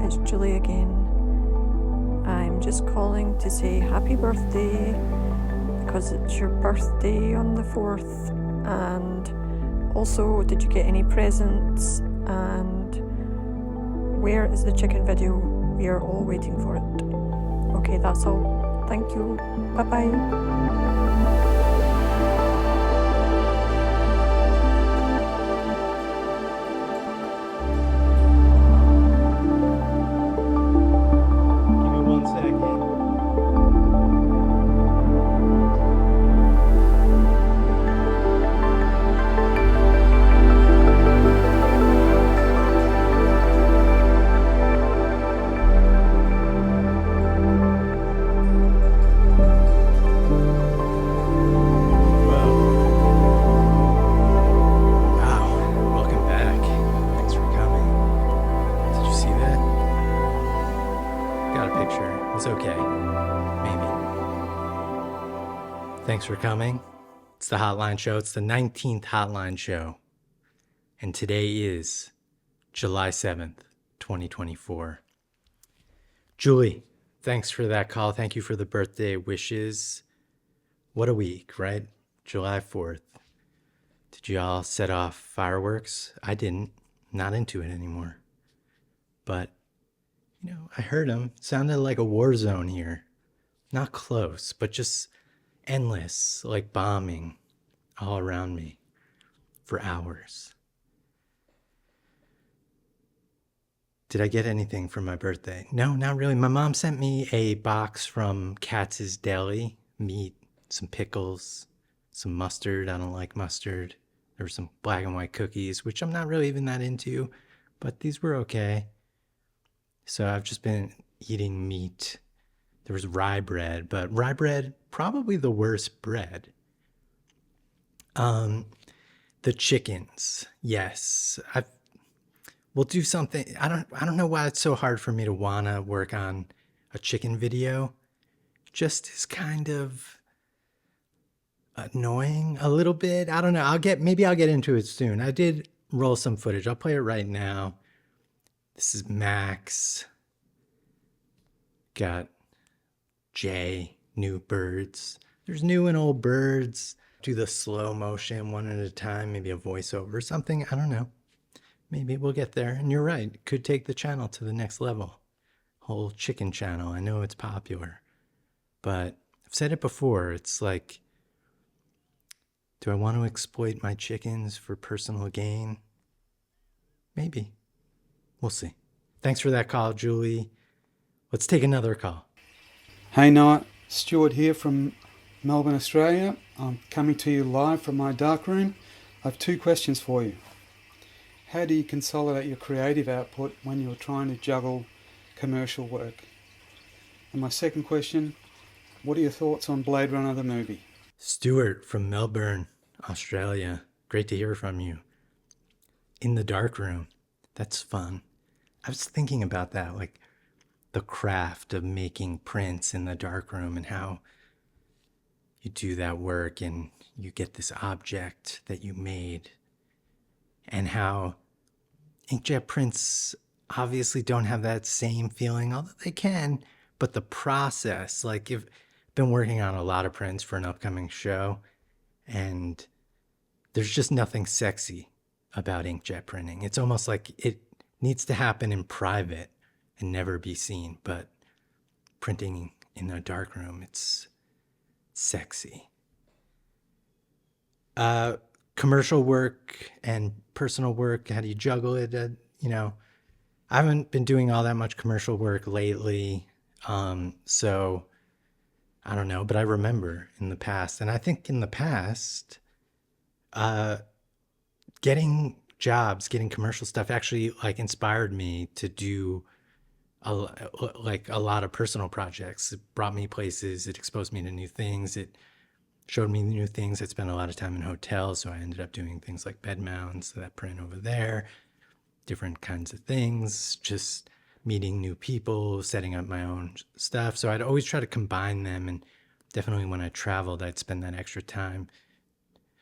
it's Julie again. I'm just calling to say happy birthday because it's your birthday on the 4th, and also, did you get any presents, and where is the chicken video? We are all waiting for it. Okay, that's all. Thank you. Bye-bye. Thanks for coming. It's the Hotline Show. It's the 19th Hotline Show. And today is July 7th, 2024. Julie, thanks for that call. Thank you for the birthday wishes. What a week, right? July 4th. Did you all set off fireworks? I didn't. Not into it anymore. But, I heard them. It sounded like a war zone here. Not close, but just endless, like bombing all around me for hours. Did I get anything for my birthday? No, not really. My mom sent me a box from Katz's Deli, meat, some pickles, some mustard. I don't like mustard. There were some black and white cookies, which I'm not really even that into, but these were okay. So I've just been eating meat. There was rye bread, but rye bread, probably the worst bread. The chickens, yes. We'll do something. I don't know why it's so hard for me to wanna work on a chicken video. Just is kind of annoying a little bit. I don't know. Maybe I'll get into it soon. I did roll some footage. I'll play it right now. This is Max. Got Jay, new birds. There's new and old birds. Do the slow motion one at a time, maybe a voiceover or something. I don't know. Maybe we'll get there. And you're right. It could take the channel to the next level. Whole chicken channel. I know it's popular. But I've said it before. It's like, do I want to exploit my chickens for personal gain? Maybe. We'll see. Thanks for that call, Julie. Let's take another call. Hey Night, Stuart here from Melbourne, Australia. I'm coming to you live from my darkroom. I have two questions for you. How do you consolidate your creative output when you're trying to juggle commercial work? And my second question, what are your thoughts on Bladerunner the movie? Stuart from Melbourne, Australia. Great to hear from you. In the darkroom. That's fun. I was thinking about that, like the craft of making prints in the darkroom and how you do that work and you get this object that you made, and how inkjet prints obviously don't have that same feeling, although they can, but the process, like I've been working on a lot of prints for an upcoming show, and there's just nothing sexy about inkjet printing. It's almost like it needs to happen in private and never be seen, but printing in a darkroom, it's sexy. Commercial work and personal work, how do you juggle it? I haven't been doing all that much commercial work lately, so I don't know, but I remember in the past, and I think in the past, getting jobs, getting commercial stuff actually like inspired me to do a lot of personal projects. It brought me places. It exposed me to new things. It showed me new things. I spent a lot of time in hotels, so I ended up doing things like bed mounts, that print over there, different kinds of things, just meeting new people, setting up my own stuff. So I'd always try to combine them, and definitely when I traveled, I'd spend that extra time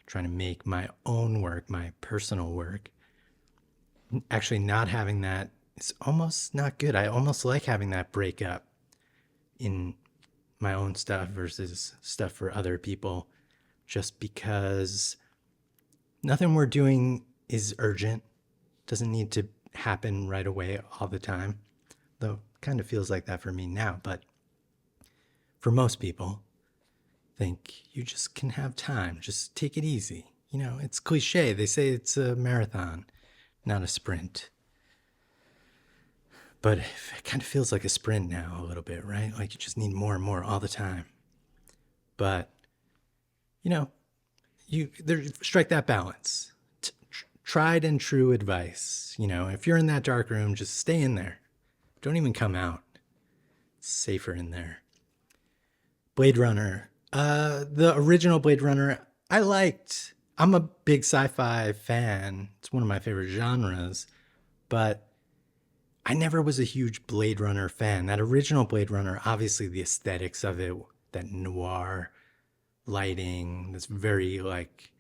trying to make my own work, my personal work. Actually not having that is almost not good. I almost like having that breakup in my own stuff versus stuff for other people, just because nothing we're doing is urgent. Doesn't need to happen right away all the time. Though it kind of feels like that for me now, but for most people, I think you just can have time. Just take it easy. You know, it's cliche. They say it's a marathon, not a sprint. But it kind of feels like a sprint now a little bit, right? Like you just need more and more all the time. But, you know, strike that balance. Tried and true advice. You know, if you're in that dark room, just stay in there. Don't even come out. It's safer in there. Blade Runner. The original Blade Runner, I liked. I'm a big sci-fi fan. It's one of my favorite genres. But I never was a huge Blade Runner fan. That original Blade Runner, obviously the aesthetics of it, that noir lighting, that's very like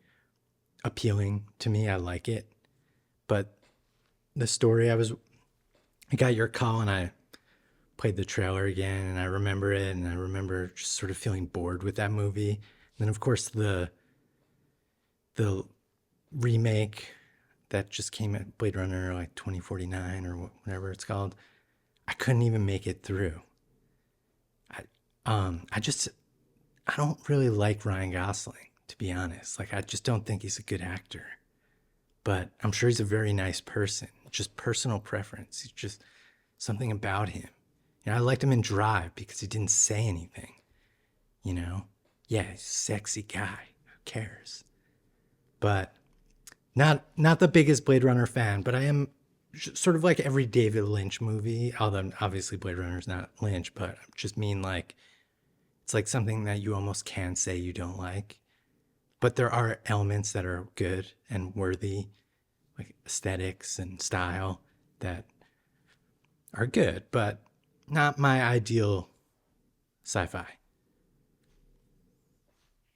appealing to me. I like it. But the story, I got your call and I played the trailer again and I remember it, and I remember just sort of feeling bored with that movie. And then of course the remake that just came at Blade Runner like 2049 or whatever it's called, I couldn't even make it through. I don't really like Ryan Gosling, to be honest. Like I just don't think he's a good actor. But I'm sure he's a very nice person. Just personal preference. It's just something about him. You know, I liked him in Drive because he didn't say anything. You know? Yeah, he's a sexy guy. Who cares? But not the biggest Blade Runner fan, but I am sort of like every David Lynch movie, although obviously Blade Runner's not Lynch, but I just mean like it's like something that you almost can say you don't like. But there are elements that are good and worthy, like aesthetics and style, that are good, but not my ideal sci-fi.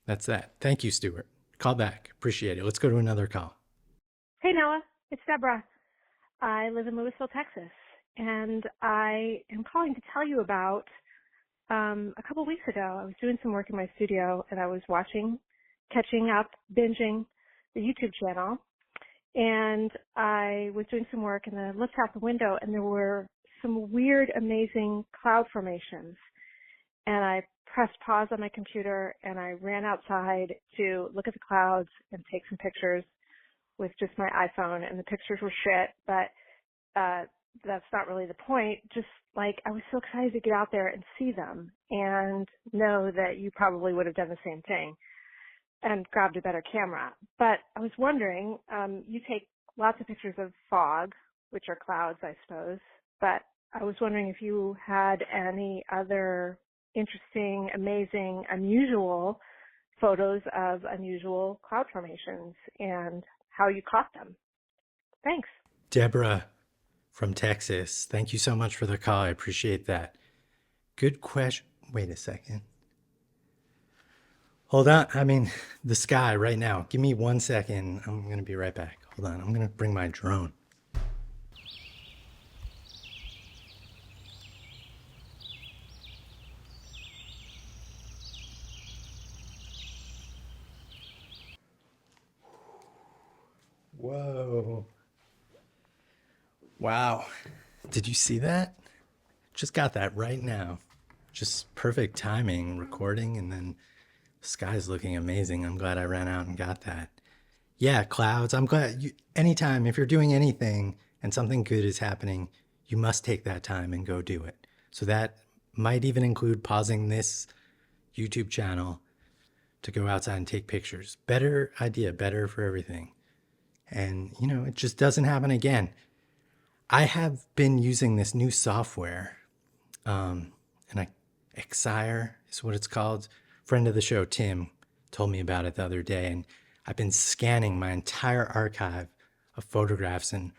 That's that. Thank you, Stuart. Call back. Appreciate it. Let's go to another call. Hey, Noah. It's Deborah. I live in Louisville, Texas, and I am calling to tell you about a couple weeks ago. I was doing some work in my studio, and I was catching up, binging the YouTube channel, and I was doing some work, and then I looked out the window, and there were some weird, amazing cloud formations, and I pressed pause on my computer, and I ran outside to look at the clouds and take some pictures with just my iPhone, and the pictures were shit, but that's not really the point. Just like I was so excited to get out there and see them and know that you probably would have done the same thing and grabbed a better camera. But I was wondering, you take lots of pictures of fog, which are clouds, I suppose, but I was wondering if you had any other interesting, amazing, unusual photos of unusual cloud formations and how you caught them. Thanks. Deborah from Texas, thank you so much for the call. I appreciate that. Good question. Wait a second. Hold on. I mean, the sky right now. Give me 1 second. I'm going to be right back. Hold on. I'm going to bring my drone. Whoa. Wow. Did you see that? Just got that right now. Just perfect timing, recording, and then the sky's looking amazing. I'm glad I ran out and got that. Yeah, clouds. I'm glad anytime, if you're doing anything and something good is happening, you must take that time and go do it. So that might even include pausing this YouTube channel to go outside and take pictures. Better idea, better for everything. And, you know, it just doesn't happen again. I have been using this new software, Xire is what it's called. Friend of the show, Tim, told me about it the other day, and I've been scanning my entire archive of photographs, and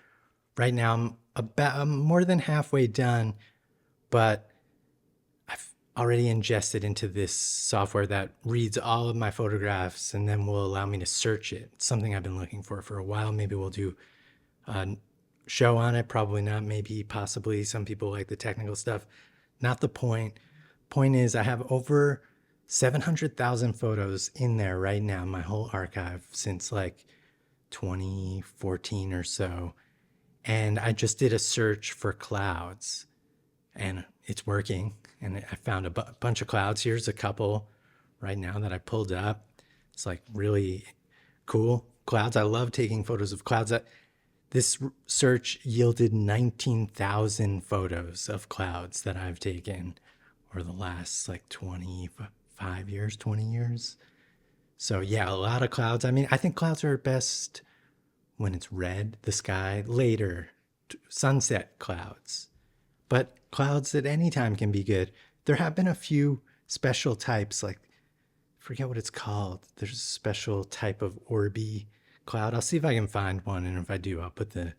right now I'm more than halfway done, but I've already ingested into this software that reads all of my photographs and then will allow me to search it. It's something I've been looking for a while. Maybe we'll do show on it. Probably not. Maybe, possibly. Some people like the technical stuff. Not the point. Point is, I have over 700,000 photos in there right now, my whole archive since like 2014 or so. And I just did a search for clouds and it's working. And I found a bunch of clouds. Here's a couple right now that I pulled up. It's like really cool clouds. I love taking photos of clouds. This search yielded 19,000 photos of clouds that I've taken over the last like 25 years, 20 years. So yeah, a lot of clouds. I mean, I think clouds are best when it's red, the sky, later, sunset clouds. But clouds at any time can be good. There have been a few special types, like, I forget what it's called. There's a special type of orby cloud. I'll see if I can find one, and if I do, I'll put the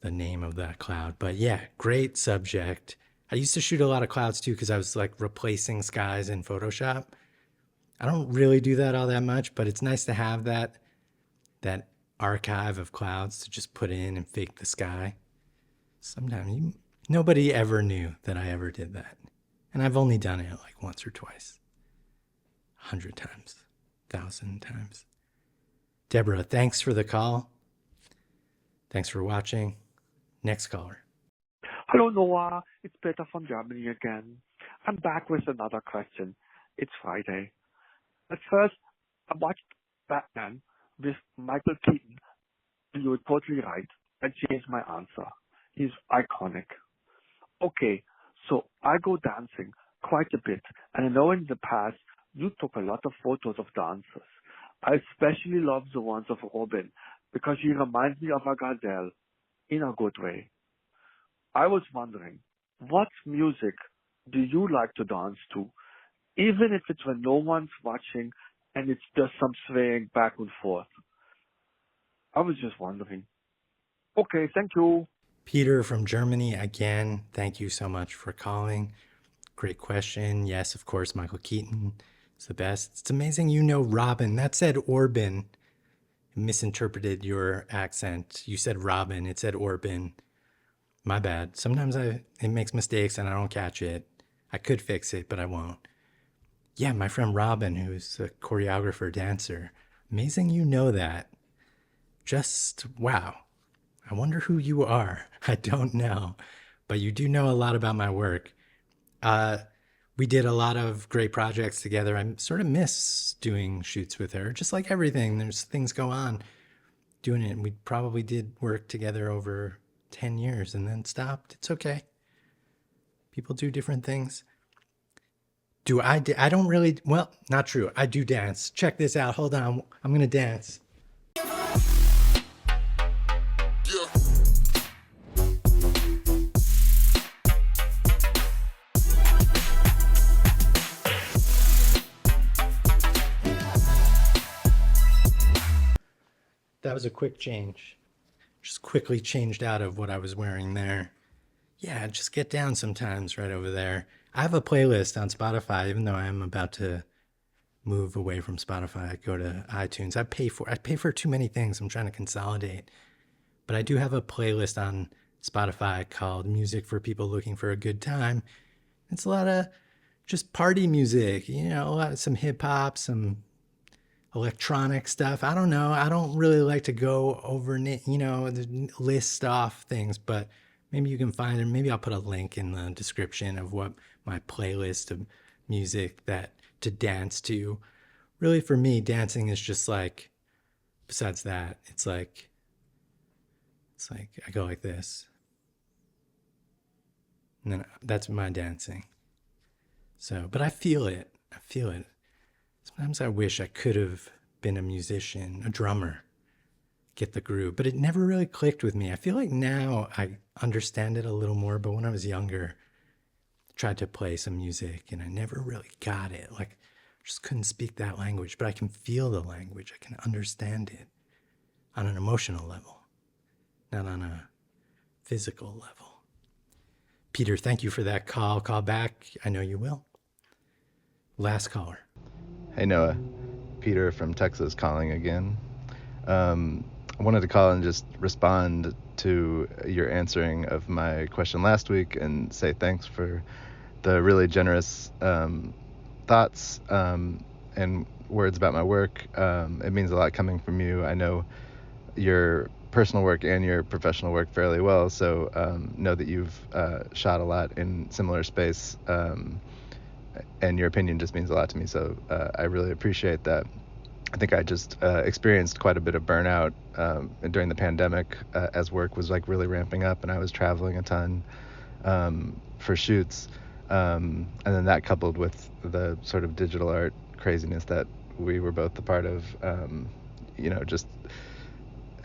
name of that cloud. But yeah, great subject. I used to shoot a lot of clouds too because I was like replacing skies in Photoshop. I don't really do that all that much, but it's nice to have that archive of clouds to just put in and fake the sky. Sometimes nobody ever knew that I ever did that. And I've only done it like once or twice. 100 times, 1,000 times. Deborah, thanks for the call. Thanks for watching. Next caller. Hello, Noah. It's Peter from Germany again. I'm back with another question. It's Friday. At first, I watched Batman with Michael Keaton, and you were totally right. I changed my answer. He's iconic. Okay, so I go dancing quite a bit, and I know in the past you took a lot of photos of dancers. I especially love the ones of Robin, because she reminds me of a gazelle, in a good way. I was wondering, what music do you like to dance to, even if it's when no one's watching and it's just some swaying back and forth? I was just wondering. Okay, thank you. Peter from Germany, again, thank you so much for calling. Great question. Yes, of course, Michael Keaton is the best. It's amazing you know Robin. That said Orban. Misinterpreted your accent. You said Robin, it said Orban. My bad. Sometimes it makes mistakes and I don't catch it. I could fix it, but I won't. Yeah, my friend Robin, who's a choreographer, dancer. Amazing you know that. Just, wow. I wonder who you are. I don't know. But you do know a lot about my work. We did a lot of great projects together. I sort of miss doing shoots with her. Just like everything, there's things go on doing it. We probably did work together over 10 years and then stopped. It's okay. People do different things. I don't really, well, not true. I do dance. Check this out. Hold on. I'm going to dance. That was a quick change. Just quickly changed out of what I was wearing there. Yeah, just get down sometimes right over there. I have a playlist on Spotify, even though I am about to move away from Spotify. I go to iTunes. I pay for too many things. I'm trying to consolidate. But I do have a playlist on Spotify called Music for People Looking for a Good Time. It's a lot of just party music, you know, some hip hop, some electronic stuff. I don't know. I don't really like to go over, you know, list off things, but maybe you can find it. Maybe I'll put a link in the description of what my playlist of music that to dance to. Really, for me, dancing is just like, besides that, it's like I go like this. And then that's my dancing. So, but I feel it. Sometimes I wish I could have been a musician, a drummer, get the groove, but it never really clicked with me. I feel like now I understand it a little more, but when I was younger, I tried to play some music and I never really got it. Like, I just couldn't speak that language, but I can feel the language. I can understand it on an emotional level, not on a physical level. Peter, thank you for that call. Call back. I know you will. Last caller. Hey Noah, Peter from Texas calling again. I wanted to call and just respond to your answering of my question last week and say thanks for the really generous thoughts and words about my work. It means a lot coming from you. I know your personal work and your professional work fairly well, so know that you've shot a lot in similar space, and your opinion just means a lot to me, so I really appreciate that. I think I just experienced quite a bit of burnout during the pandemic as work was like really ramping up and I was traveling a ton for shoots, and then that coupled with the sort of digital art craziness that we were both a part of, just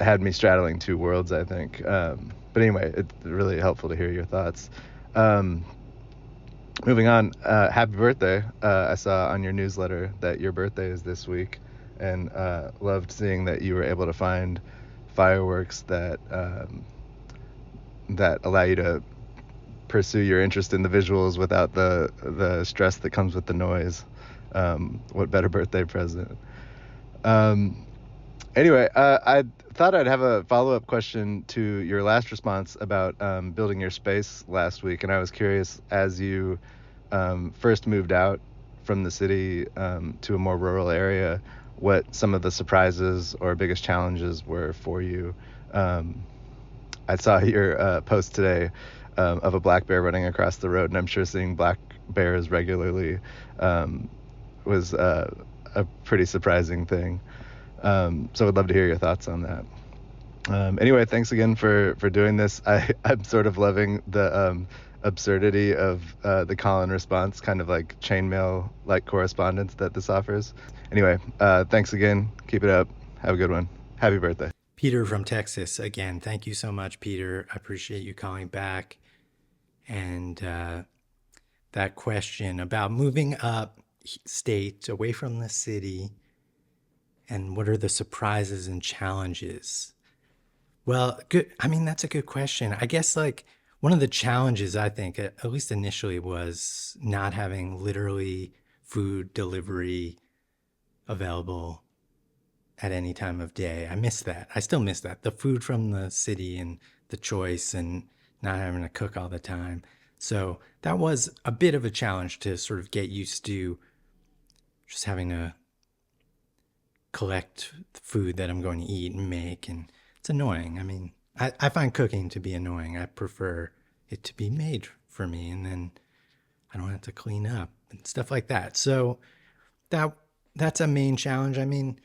had me straddling two worlds, I think. But anyway, it's really helpful to hear your thoughts. Moving on, happy birthday. I saw on your newsletter that your birthday is this week, and loved seeing that you were able to find fireworks that allow you to pursue your interest in the visuals without the stress that comes with the noise. What better birthday present? Anyway, I thought I'd have a follow-up question to your last response about building your space last week, and I was curious, as you first moved out from the city to a more rural area, what some of the surprises or biggest challenges were for you. I saw your post today of a black bear running across the road, and I'm sure seeing black bears regularly was a pretty surprising thing. So I'd love to hear your thoughts on that. Anyway, thanks again for doing this. I'm sort of loving the absurdity of the call and response, kind of like chainmail like correspondence that this offers. Anyway, thanks again. Keep it up. Have a good one. Happy birthday. Peter from Texas. Again, thank you so much, Peter. I appreciate you calling back. And that question about moving up state away from the city, and what are the surprises and challenges? Well, good. I mean, that's a good question. I guess like one of the challenges, I think, at least initially, was not having literally food delivery available at any time of day. I miss that. I still miss that. The food from the city and the choice and not having to cook all the time. So that was a bit of a challenge to sort of get used to, just having to collect the food that I'm going to eat and make. And it's annoying. I mean, I find cooking to be annoying. I prefer it to be made for me, and then I don't have to clean up and stuff like that. So that's a main challenge. I mean,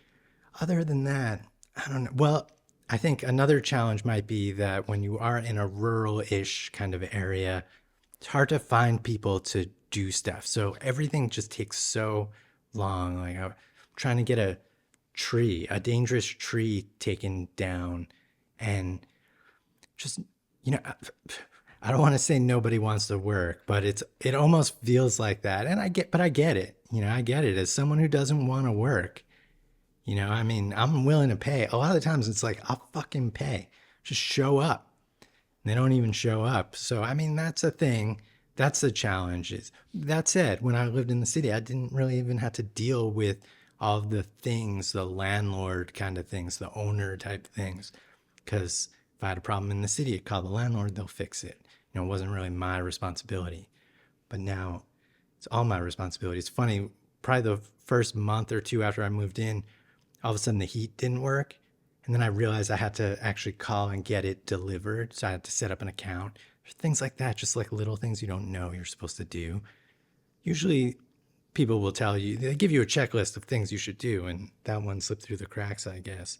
other than that, I don't know. Well, I think another challenge might be that when you are in a rural-ish kind of area, it's hard to find people to do stuff. So everything just takes so long. Like I'm trying to get a dangerous tree taken down, and just, I don't want to say nobody wants to work, but it almost feels like that. And I get it. I get it as someone who doesn't want to work. I mean, I'm willing to pay. A lot of the times it's like, I'll fucking pay. Just show up. And they don't even show up. So, I mean, that's a thing. That's the challenge. That said, when I lived in the city, I didn't really even have to deal with all of the things, the landlord kind of things, the owner type things. Because if I had a problem in the city, I'd call the landlord, they'll fix it. It wasn't really my responsibility. But now it's all my responsibility. It's funny, probably the first month or two after I moved in, all of a sudden the heat didn't work. And then I realized I had to actually call and get it delivered. So I had to set up an account. Things like that, just like little things you don't know you're supposed to do. Usually people will tell you, they give you a checklist of things you should do, and that one slipped through the cracks, I guess.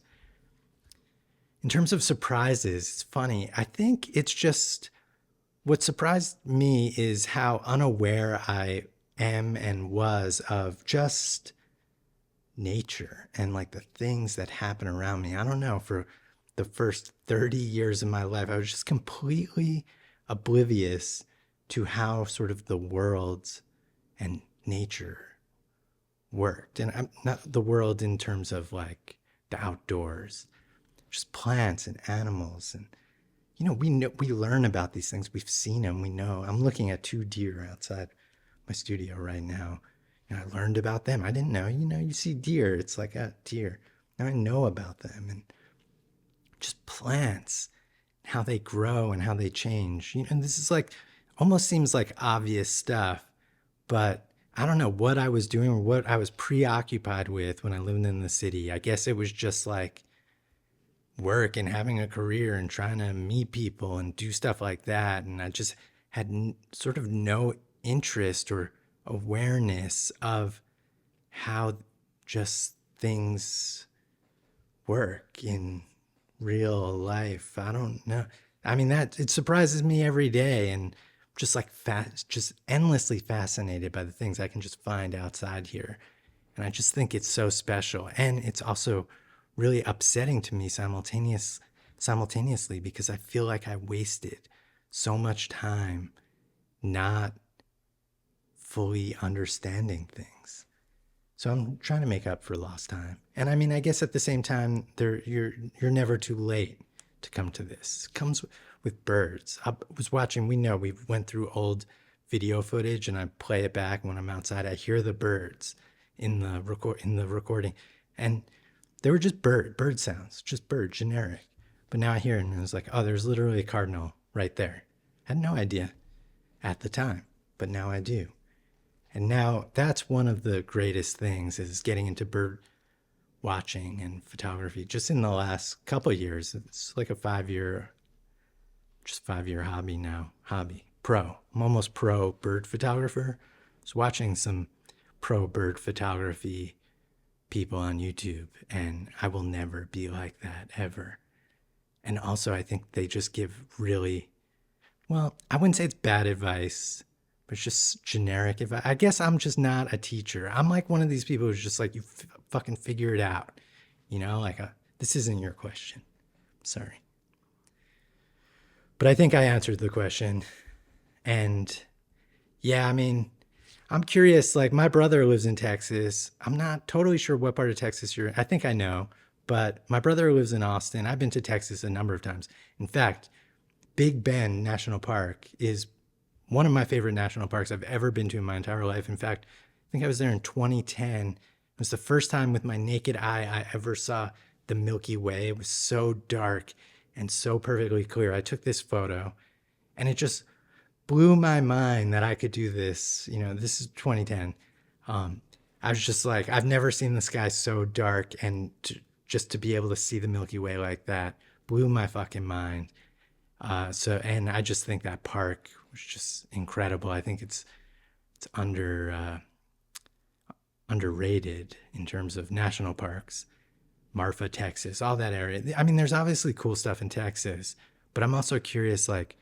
In terms of surprises, it's funny. I think it's just, what surprised me is how unaware I am and was of just nature and like the things that happen around me. I don't know, for the first 30 years of my life, I was just completely oblivious to how sort of the world and nature worked. And I'm not the world in terms of like the outdoors, just plants and animals. And, we learn about these things. We've seen them. We know. I'm looking at 2 deer outside my studio right now. I learned about them. I didn't know. You see deer. It's like a deer. Now I know about them. And just plants, how they grow and how they change. And this is like, almost seems like obvious stuff, but I don't know what I was doing or what I was preoccupied with when I lived in the city. I guess it was just like work and having a career and trying to meet people and do stuff like that. And I just had sort of no interest or awareness of how just things work in real life. I don't know. I mean, that it surprises me every day, and just like just endlessly fascinated by the things I can just find outside here. And I just think it's so special. And it's also really upsetting to me simultaneously, because I feel like I wasted so much time not fully understanding things. So I'm trying to make up for lost time. And I mean, I guess at the same time, you're never too late to come to this. It comes with birds. I was watching, we went through old video footage, and I play it back when I'm outside. I hear the birds in the recording, and they were just bird sounds, just bird, generic. But now I hear it, and it's like, oh, there's literally a cardinal right there. I had no idea at the time, but now I do. And now that's one of the greatest things, is getting into bird watching and photography just in the last couple of years. It's like a 5-year hobby now. Pro. I'm almost pro bird photographer. I was watching some pro bird photography people on YouTube, and I will never be like that ever. And also, I think they just give really, well, I wouldn't say it's bad advice, but it's just generic advice. I guess I'm just not a teacher. I'm like one of these people who's just like, you fucking figure it out. Like this isn't your question. Sorry. But I think I answered the question. And yeah, I mean, I'm curious, like my brother lives in Texas. I'm not totally sure what part of Texas you're in. I think I know, but my brother lives in Austin. I've been to Texas a number of times. In fact, Big Bend National Park is one of my favorite national parks I've ever been to in my entire life. In fact, I think I was there in 2010. It was the first time with my naked eye I ever saw the Milky Way. It was so dark and so perfectly clear. I took this photo, and it just blew my mind that I could do this. This is 2010. I was just like, I've never seen the sky so dark, and just to be able to see the Milky Way like that blew my fucking mind. And I just think that park was just incredible. I think it's underrated in terms of national parks. Marfa, Texas, all that area. I mean, there's obviously cool stuff in Texas, but I'm also curious, like,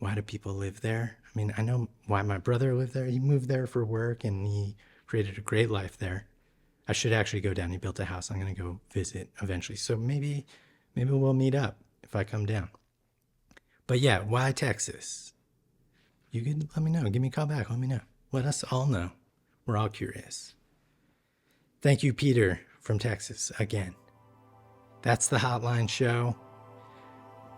why do people live there? I mean, I know why my brother lived there. He moved there for work, and he created a great life there. I should actually go down. He built a house. I'm going to go visit eventually. So maybe we'll meet up if I come down. But yeah, why Texas? You can let me know. Give me a call back. Let me know. Let us all know. We're all curious. Thank you, Peter from Texas, again. That's the Hotline Show.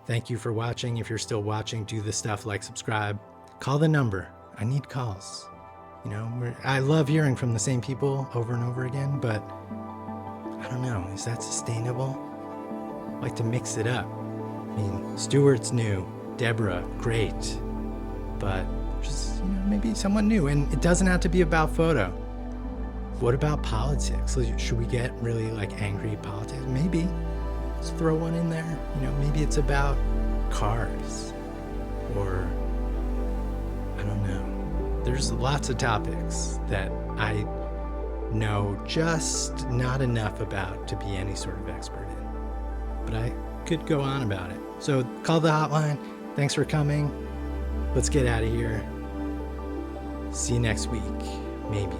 Thank you for watching. If you're still watching, do the stuff like subscribe. Call the number. I need calls. I love hearing from the same people over and over again, but I don't know. Is that sustainable? I like to mix it up. I mean, Stuart's new. Deborah, great. But just, maybe someone new. And it doesn't have to be about photo. What about politics? Should we get really angry politics? Maybe. Let's throw one in there. Maybe it's about cars. Or, I don't know. There's lots of topics that I know just not enough about to be any sort of expert in. But I could go on about it. So call the hotline. Thanks for coming. Let's get out of here. See you next week. Maybe.